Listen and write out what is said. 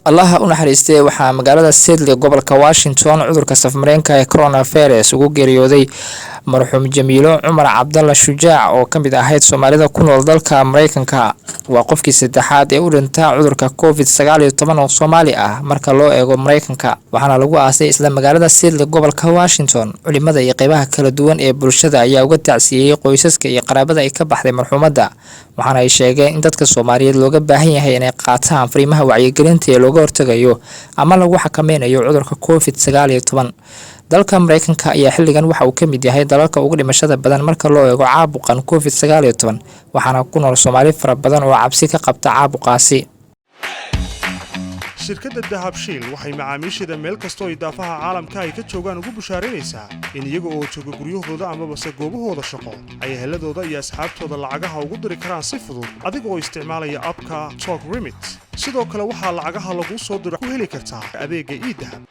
allaha u naxariistay waxaa magaalada Seattle gobolka Washington cudurka safmareenka ee coronavirus ugu geeriyooday marxuum Jamiilo Cumar Cabdalla Shujaac oo kamid ahayd Soomaalida ku nool dalka Mareykanka. waa qofkii saddexaad ee u dhintay cudurka COVID-19 oo Soomaali ah marka loo eego Mareykanka, waxaana lagu aasay isla magaalada Seattle gobolka Washington. culimada iyo qaybaha kala duwan ee bulshada ayaa uga tacsiyay qoysaska iyo qaraabada ay ka baxday marxuumada, waxaana ay sheegeen in dadka Soomaaliyeed looga baahan yahay inay qaataan fariimaha wacyigelinta ee looga hortagayo ama lagu xakameynayo cudurka COVID-19. dalka Mareykanka ayaa xilligan waxa uu ka mid yahay dalalka ugu dhimashada badan marka loo eego caabuqan COVID-19, waxaana ku nool Soomaali fara badan oo cabsi ka qabta caabuqaasi. shirkadda Dahabshiil waxay macaamiisheeda meel kastoo idaafaha caalamka ay ka joogaan ugu bushaaraynaysaa in iyaga oo jooga guryahooda ama base goobahooda shaqo ay heladooda iyo asxaabtooda lacagaha ugu diri karaan si fudud adiga oo isticmaalaya abka Talk Remit. sidoo kale waxaa lacagaha lagu soo diro ku heli kartaa adeega e-Dahab.